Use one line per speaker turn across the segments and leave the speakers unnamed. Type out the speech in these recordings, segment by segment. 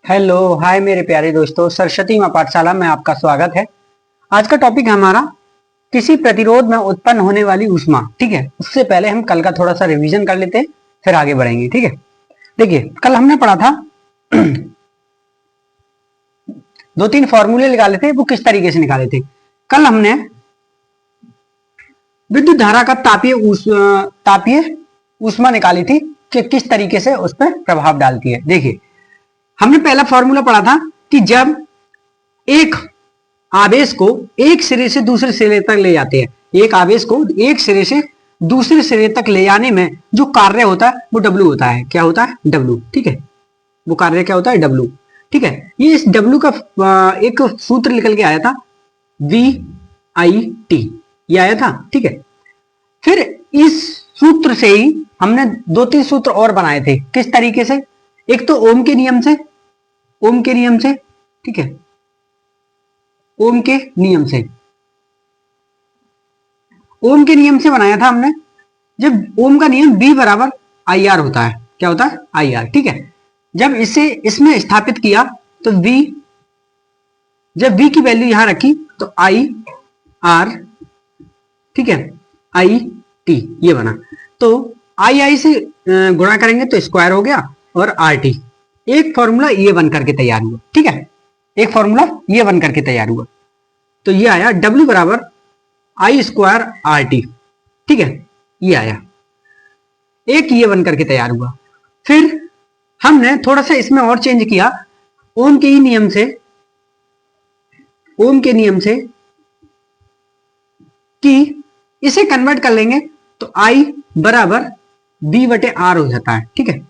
Hello hi मेरे प्यारे दोस्तों, सरस्वती मां पाठशाला में आपका स्वागत है। आज का टॉपिक है हमारा किसी प्रतिरोध में उत्पन्न होने वाली ऊष्मा। ठीक है, उससे पहले हम कल का थोड़ा सा रिवीजन कर लेते हैं, फिर आगे बढ़ेंगे। ठीक है, देखिए कल हमने पढ़ा था दो तीन फॉर्मूले निकाले थे, वो किस तरीके से निकाले थे। कल हमने विद्युत धारा का तापीय ऊष्मा निकाली थी कि किस तरीके से उस पर प्रभाव डालती है। देखिए हमने पहला फॉर्मूला पढ़ा था कि जब एक आवेश को एक सिरे से दूसरे सिरे तक ले जाते हैं, एक आवेश को एक सिरे से दूसरे सिरे तक ले जाने में जो कार्य होता है वो W होता है। क्या होता है? W। ठीक है, वो कार्य क्या होता है? W। ठीक है, ये इस W का एक सूत्र निकल के आया था, VIT, ये आया था। ठीक है, फिर इस सूत्र से ही हमने दो तीन सूत्र और बनाए थे। किस तरीके से? एक तो ओम के नियम से, ठीक है, ओम के नियम से, ओम के नियम से बनाया था हमने। जब ओम का नियम V बराबर IR होता है। क्या होता है? IR। ठीक है, जब इसे इसमें स्थापित किया तो जब V की वैल्यू यहां रखी तो IR, ठीक है, IT ये बना। तो I से गुणा करेंगे तो स्क्वायर हो गया और RT। एक फॉर्मूला ये बन करके तैयार हुआ। ठीक है, एक फॉर्मूला ये बन करके तैयार हुआ। तो ये आया W बराबर I स्क्वायर RT। ठीक है, ये आया, एक ये बन करके तैयार हुआ। फिर हमने थोड़ा सा इसमें और चेंज किया, ओम के ही नियम से, ओम के नियम से कि इसे कन्वर्ट कर लेंगे तो I बराबर V बटे R हो जाता है। ठीक है,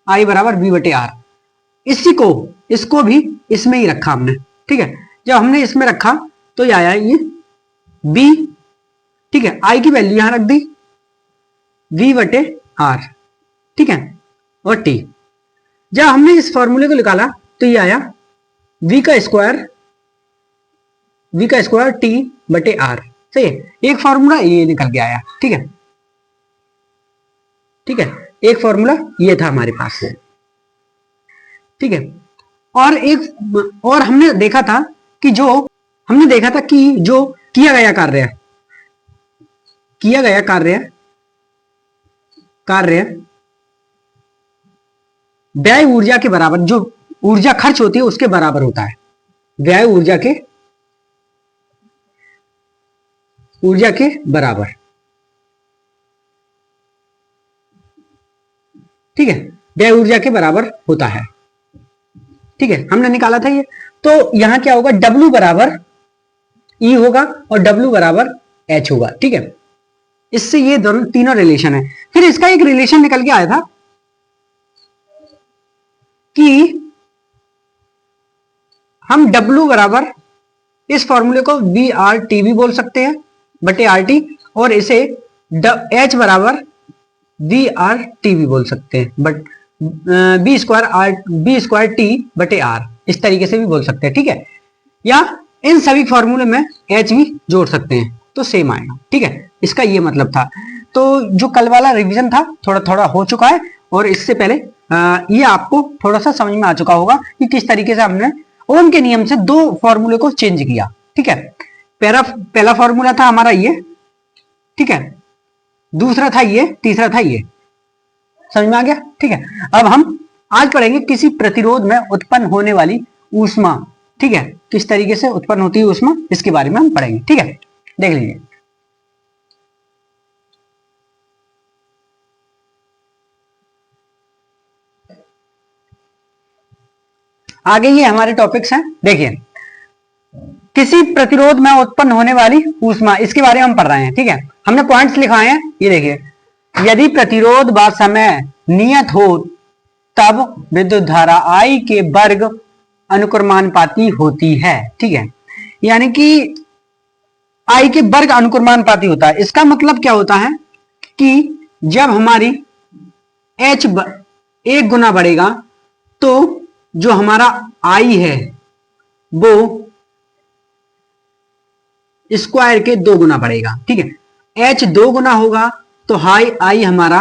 I बराबर V बटे R। इसको भी इसमें ही रखा हमने। ठीक है, जब हमने इसमें रखा तो ये आया ये V। ठीक है, I की वैल्यू यहां रख दी, V बटे R। ठीक है, और T। जब हमने इस फॉर्मूले को निकाला तो ये आया V का स्क्वायर T बटे R। सही है, एक फॉर्मूला ये निकल के आया। ठीक है, ठीक है, एक फॉर्मूला ये था हमारे पास। ठीक है, और हमने देखा था कि जो किया गया कार्य व्यय ऊर्जा के बराबर, जो ऊर्जा खर्च होती है उसके बराबर होता है। व्यय ऊर्जा के बराबर। ठीक है, व्यय ऊर्जा के बराबर होता है। ठीक है, हमने निकाला था ये। तो यहां क्या होगा? W बराबर E होगा और W बराबर H होगा। ठीक है, इससे ये दोनों तीनों रिलेशन है। फिर इसका एक रिलेशन निकल के आया था कि हम W बराबर इस फॉर्मूले को VRT भी बोल सकते हैं बटे RT, और इसे H बराबर VRT भी बोल सकते हैं, बट बी स्क्वायर T बटे R, इस तरीके से भी बोल सकते हैं। ठीक है, या इन सभी फॉर्मूले में H भी जोड़ सकते हैं तो सेम आएगा। ठीक है, इसका ये मतलब था। तो जो कल वाला रिवीजन था थोड़ा थोड़ा हो चुका है, और इससे पहले ये आपको थोड़ा सा समझ में आ चुका होगा कि किस तरीके से हमने ओम के नियम से दो फॉर्मूले को चेंज किया। ठीक है, पहला फॉर्मूला था हमारा ये, ठीक है, दूसरा था ये, तीसरा था ये। समझ में आ गया? ठीक है, अब हम आज पढ़ेंगे किसी प्रतिरोध में उत्पन्न होने वाली ऊष्मा। ठीक है, किस तरीके से उत्पन्न होती है ऊष्मा, इसके बारे में हम पढ़ेंगे। ठीक है, देख लीजिए। आगे ये हमारे टॉपिक्स हैं। देखिए, किसी प्रतिरोध में उत्पन्न होने वाली ऊष्मा, इसके बारे में हम पढ़ रहे हैं। ठीक है, हमने पॉइंट्स लिखाए हैं, ये देखिए। यदि प्रतिरोध व समय नियत हो तब विद्युत धारा I के वर्ग अनुक्रमानुपाती होती है। ठीक है, यानी कि I के वर्ग अनुक्रमानुपाती होता है। इसका मतलब क्या होता है कि जब हमारी H एक गुना बढ़ेगा तो जो हमारा I है वो स्क्वायर के 2 गुना बढ़ेगा। ठीक है, H 2 गुना होगा तो I हमारा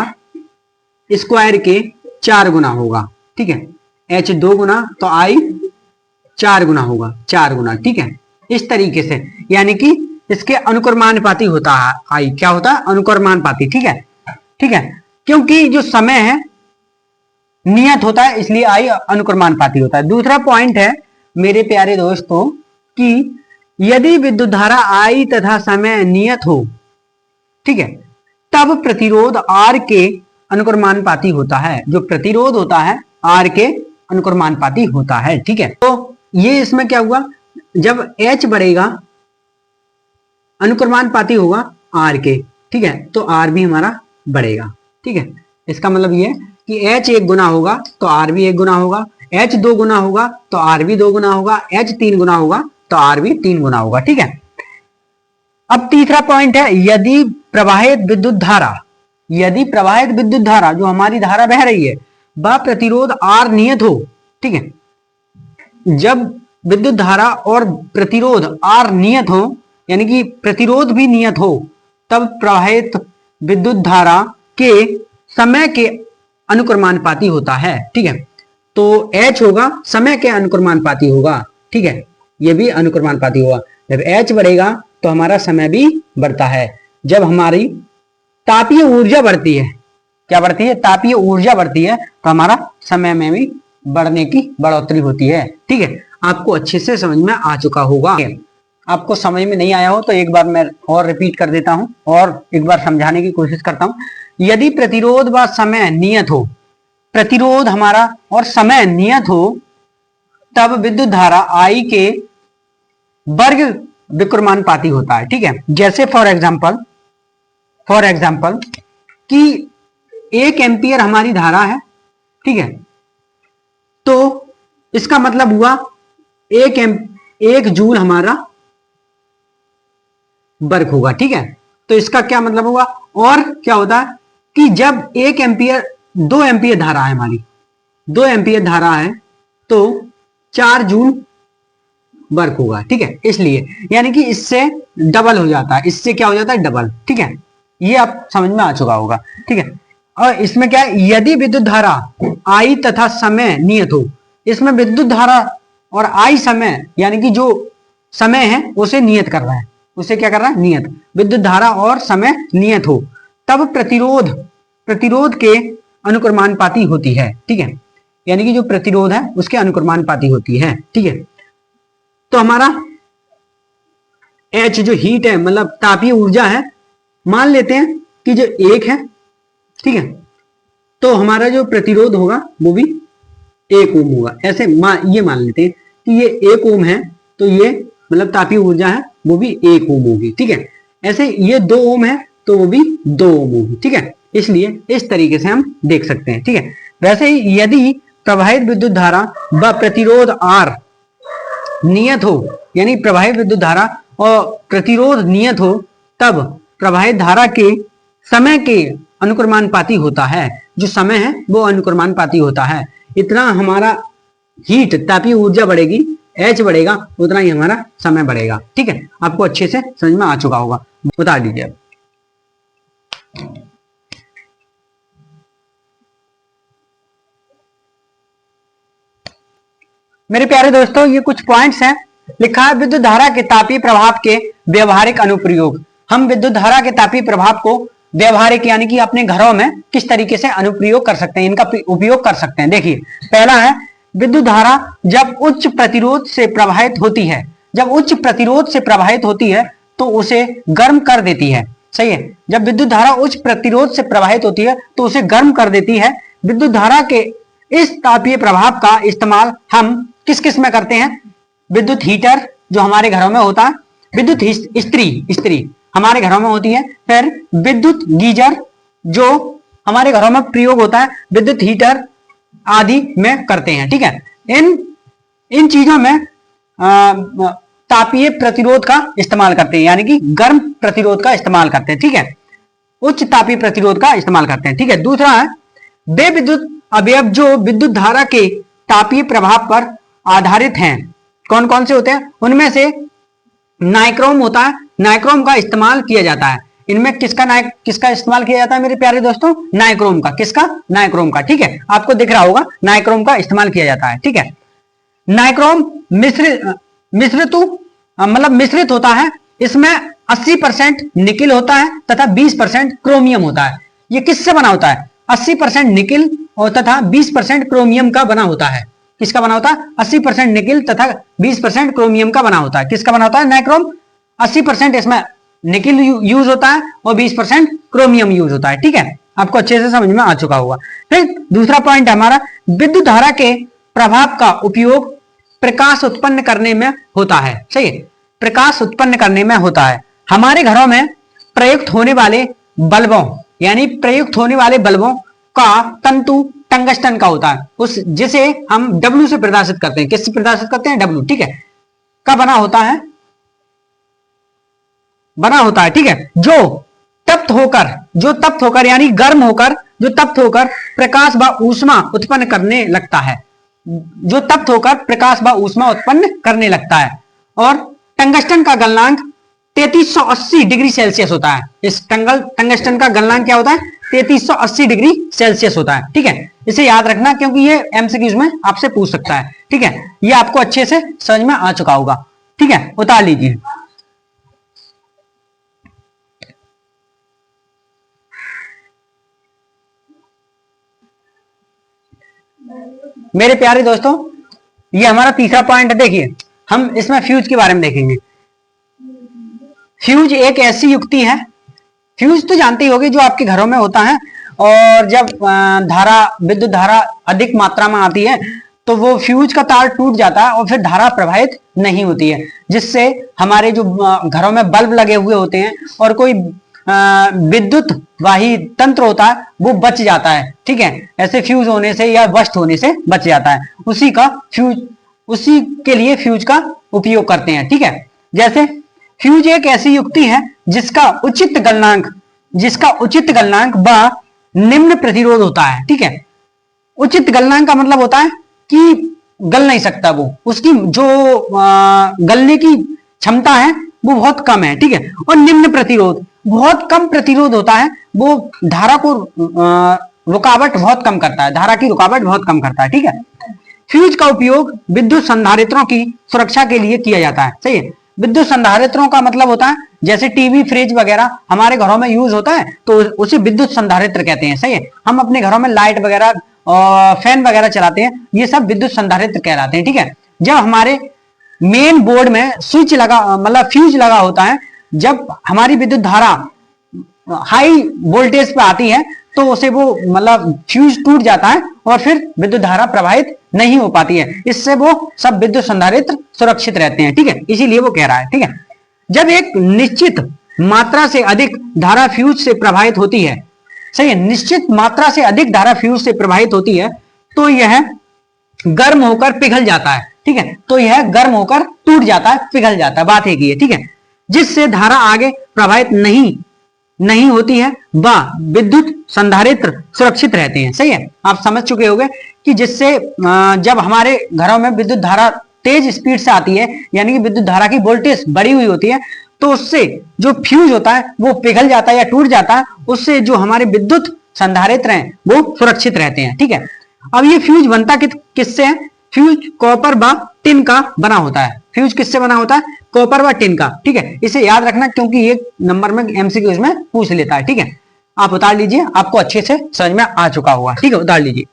स्क्वायर के 4 गुना होगा। ठीक है, H 2 गुना तो I 4 गुना होगा, 4 गुना, ठीक है। इस तरीके से यानी कि इसके अनुक्रमानुपाती होता है I, क्या होता है, अनुक्रमानुपाती, ठीक है, ठीक है। क्योंकि जो समय है नियत होता है इसलिए I अनुक्रमानुपाती होता है। दूसरा पॉइंट है मेरे प्यारे दोस्तों कि यदि विद्युत धारा I तथा समय नियत हो, ठीक है, तब प्रतिरोध R के अनुक्रमानुपाती होता है। जो प्रतिरोध होता है R के अनुक्रमानुपाती होता है, ठीक है। तो ये इसमें क्या हुआ, जब H बढ़ेगा अनुक्रमानुपाती होगा R के, ठीक है, तो R भी हमारा बढ़ेगा, ठीक है। इसका मतलब ये कि H 1 गुना होगा तो R भी 1 गुना होगा, H 2 गुना होगा तो R भी 2 गुना होगा, H 3 गुना होगा तो R भी 3 गुना होगा, ठीक है। अब तीसरा पॉइंट है, यदि प्रवाहित विद्युत धारा जो हमारी धारा बह रही है वह प्रतिरोध R नियत हो, ठीक है। जब विद्युत धारा और प्रतिरोध R नियत हो यानी कि प्रतिरोध भी नियत हो, तब प्रवाहित विद्युत धारा के समय के अनुक्रमानुपाती होता है, ठीक है। तो H होगा समय के अनुक्रमानुपाती होगा, ठीक है, ये भी अनुक्रमानुपाती होगा। जब H बढ़ेगा तो हमारा समय भी बढ़ता है। जब हमारी तापीय ऊर्जा बढ़ती है, क्या बढ़ती है, तापीय ऊर्जा बढ़ती है, तो हमारा समय में भी बढ़ोतरी होती है, ठीक है। आपको अच्छे से समझ में आ चुका होगा। आपको समझ में नहीं आया हो तो एक बार मैं और रिपीट कर देता हूं और एक बार समझाने की कोशिश करता हूं। यदि प्रतिरोध व समय नियत हो, प्रतिरोध हमारा और समय नियत हो, तब विद्युत धारा I के वर्ग विक्रमानुपाती होता है, ठीक है। जैसे फॉर एग्जाम्पल कि 1 एम्पियर हमारी धारा है, ठीक है, तो इसका मतलब हुआ 1 जूल हमारा वर्ग होगा, ठीक है। तो इसका क्या मतलब हुआ, और क्या होता है कि जब 2 एम्पियर धारा है हमारी, 2 एम्पियर धारा है तो 4 जूल वर्ग होगा, ठीक है। इसलिए यानी कि इससे डबल हो जाता है, इससे क्या हो जाता है, डबल, ठीक है। ये आप समझ में आ चुका होगा, ठीक है। और इसमें क्या है, यदि विद्युत धारा I तथा समय नियत हो, इसमें विद्युत धारा और I समय यानी कि जो समय है उसे नियत कर रहा है, उसे क्या कर रहा है, नियत। विद्युत धारा और समय नियत हो, तब प्रतिरोध के अनुक्रमानुपाती होती है, ठीक है। यानी कि जो प्रतिरोध है उसके अनुक्रमानुपाती होती है, ठीक है। तो हमारा H जो हीट है मतलब तापीय ऊर्जा है, मान लेते हैं कि जो 1 है, ठीक है, तो हमारा जो प्रतिरोध होगा वो भी 1 ओम होगा। ऐसे ये मान लेते हैं कि ये 1 ओम है, तो ये मतलब तापीय ऊर्जा है वो भी 1 ओम होगी, ठीक है। ऐसे ये 2 ओम है तो वो भी 2 ओम होगी, ठीक है। इसलिए इस तरीके से हम देख सकते हैं, ठीक है। वैसे ही यदि प्रवाहित विद्युत धारा व प्रतिरोध R नियत हो, यानी प्रवाहित विद्युत धारा और प्रतिरोध नियत हो, तब प्रवाहित धारा के समय के अनुक्रमानुपाती होता है। जो समय है वो अनुक्रमानुपाती होता है। इतना हमारा हीट तापीय ऊर्जा बढ़ेगी, H बढ़ेगा, उतना ही हमारा समय बढ़ेगा, ठीक है। आपको अच्छे से समझ में आ चुका होगा, बता दीजिए अब। मेरे प्यारे दोस्तों ये कुछ पॉइंट्स हैं, लिखा है विद्युत धारा के तापीय प्रभाव के व्यवहारिक अनुप्रयोग। हम विद्युत धारा के तापीय प्रभाव को व्यवहारिक यानी कि अपने घरों में किस तरीके से अनुप्रयोग कर सकते हैं, इनका उपयोग कर सकते हैं। देखिए पहला है, विद्युत धारा जब उच्च प्रतिरोध से प्रवाहित होती है, जब उच्च प्रतिरोध से प्रवाहित होती है तो उसे गर्म कर देती है, सही है। जब विद्युत धारा उच्च प्रतिरोध से प्रवाहित होती है तो उसे गर्म कर देती है। विद्युत धारा के इस तापीय प्रभाव का इस्तेमाल हम किस किस में करते हैं, विद्युत हीटर जो हमारे घरों में होता है, विद्युत इस्त्री हमारे घरों में होती है, फिर विद्युत गीजर जो हमारे घरों में प्रयोग होता है, विद्युत हीटर आदि में करते हैं, ठीक है। इन चीजों में तापीय प्रतिरोध का इस्तेमाल करते हैं, यानी कि गर्म प्रतिरोध का इस्तेमाल करते हैं, ठीक है। उच्च तापीय प्रतिरोध का इस्तेमाल करते हैं, ठीक है। दूसरा है, वे विद्युत अवयव जो विद्युत धारा के तापीय प्रभाव पर आधारित हैं, कौन कौन से होते हैं, उनमें से नाइक्रोम होता है, नाइक्रोम का इस्तेमाल किया जाता है। इनमें किसका इस्तेमाल किया जाता है मेरे प्यारे दोस्तों? नाइक्रोम का। किसका? नाइक्रोम का। ठीक है, आपको दिख रहा होगा नाइक्रोम का इस्तेमाल किया जाता है। ठीक है, नाइक्रोम मिश्रित होता है। इसमें 80% निकिल होता है तथा 20% क्रोमियम होता है। ये किससे बना होता है? 80% निकिल और तथा 20% क्रोमियम का बना होता है। किसका बना होता है? 80% निकिल तथा 20% क्रोमियम का बना होता है। किसका बना होता है? नाइक्रोम। 80% इसमें निकिल यूज होता है और 20% क्रोमियम यूज होता है। ठीक है, आपको अच्छे से समझ में आ चुका होगा। फिर दूसरा पॉइंट हमारा, विद्युत धारा के प्रभाव का उपयोग प्रकाश उत्पन्न करने में होता है। सही है, प्रकाश उत्पन्न करने में होता है। हमारे घरों में प्रयुक्त होने वाले बल्बों का तंतु टंगस्टन का होता है, जिसे हम डब्ल्यू से प्रदर्शित करते हैं। किससे प्रदर्शित करते हैं? डब्ल्यू। ठीक है, का बना होता है ठीक है, जो तप्त होकर यानी गर्म होकर, जो तप्त होकर प्रकाश व ऊष्मा उत्पन्न करने लगता है। जो तप्त होकर प्रकाश व ऊष्मा उत्पन्न करने लगता है। और टंगस्टन का गलनांक 3380 डिग्री सेल्सियस होता है। इस टंगस्टन का गलनांक क्या होता है? 3380 डिग्री सेल्सियस होता है। ठीक है, इसे याद रखना क्योंकि ये एमसीक्यूज में आपसे पूछ सकता है। ठीक है, ये आपको अच्छे से समझ में आ चुका होगा। ठीक है, उतार लीजिए। मेरे प्यारे दोस्तों, ये हमारा तीसरा पॉइंट है। देखिए, हम इसमें फ्यूज के बारे में देखेंगे। फ्यूज एक ऐसी युक्ति है, फ्यूज तो जानते ही होगी, जो आपके घरों में होता है और जब विद्युत धारा अधिक मात्रा में आती है तो वो फ्यूज का तार टूट जाता है और फिर धारा प्रवाहित नहीं होती है, जिससे हमारे जो घरों में बल्ब लगे हुए होते हैं और कोई विद्युत वाही तंत्र होता है वो बच जाता है। ठीक है, ऐसे फ्यूज होने से या बस्ट होने से बच जाता है। उसी के लिए फ्यूज का उपयोग करते हैं। ठीक है, जैसे फ्यूज एक ऐसी युक्ति है जिसका उचित गलनांक व निम्न प्रतिरोध होता है। ठीक है, उचित गलनांक का मतलब होता है कि गल नहीं सकता वो, उसकी जो गलने की क्षमता है वो बहुत कम है। ठीक है, और निम्न प्रतिरोध, बहुत कम प्रतिरोध होता है, वो धारा को रुकावट बहुत कम करता है, धारा की रुकावट बहुत कम करता है। ठीक है, फ्यूज का उपयोग विद्युत संधारित्रों की सुरक्षा के लिए किया जाता है। सही है, विद्युत संधारित्रों का मतलब होता है जैसे टीवी, फ्रिज वगैरह हमारे घरों में यूज होता है तो उसे विद्युत संधारित्र कहते हैं। सही है, हम अपने घरों में लाइट वगैरह और फैन वगैरह चलाते हैं, ये सब विद्युत संधारित्र कहलाते हैं। ठीक है, जब हमारे मेन बोर्ड में स्विच लगा, मतलब फ्यूज लगा होता है, जब हमारी विद्युत धारा हाई वोल्टेज पे आती है तो उसे वो मतलब फ्यूज टूट जाता है और फिर विद्युत धारा प्रवाहित नहीं हो पाती है। इससे वो सब विद्युत संधारित्र सुरक्षित रहते हैं। ठीक है, इसीलिए वो कह रहा है। ठीक है, जब एक निश्चित मात्रा से अधिक धारा फ्यूज से प्रवाहित होती है, सही है, निश्चित मात्रा से अधिक धारा फ्यूज से प्रवाहित होती है तो यह गर्म होकर पिघल जाता है। ठीक है, तो यह गर्म होकर टूट जाता है, पिघल जाता है, बात एक ही है। ठीक है, जिससे धारा आगे प्रवाहित नहीं होती है व विद्युत संधारित्र सुरक्षित रहते हैं। सही है, आप समझ चुके होंगे कि जिससे जब हमारे घरों में विद्युत धारा तेज स्पीड से आती है, यानी कि विद्युत धारा की वोल्टेज बढ़ी हुई होती है, तो उससे जो फ्यूज होता है वो पिघल जाता है या टूट जाता है, उससे जो हमारे विद्युत संधारित्र हैं वो सुरक्षित रहते हैं। ठीक है, अब ये फ्यूज बनता किससे है? फ्यूज कॉपर व टिन का बना होता है। फ्यूज किससे बना होता है? कॉपर व टिन का। ठीक है, इसे याद रखना क्योंकि ये नंबर में एमसीक्यूज में पूछ लेता है। ठीक है, आप उतार लीजिए, आपको अच्छे से समझ में आ चुका होगा। ठीक है, उतार लीजिए।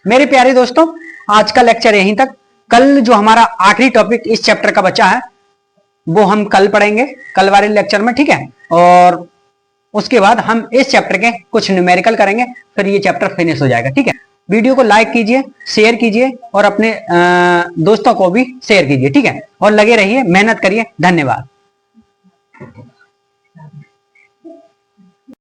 मेरे प्यारे दोस्तों, आज का लेक्चर यहीं तक। कल जो हमारा आखिरी टॉपिक इस चैप्टर का बचा है वो हम कल पढ़ेंगे, कल वाले लेक्चर में। ठीक है, और उसके बाद हम इस चैप्टर के कुछ न्यूमेरिकल करेंगे, फिर ये चैप्टर फिनिश हो जाएगा। ठीक है, वीडियो को लाइक कीजिए, शेयर कीजिए और अपने दोस्तों को भी शेयर कीजिए। ठीक है, और लगे रहिए, मेहनत करिए। धन्यवाद।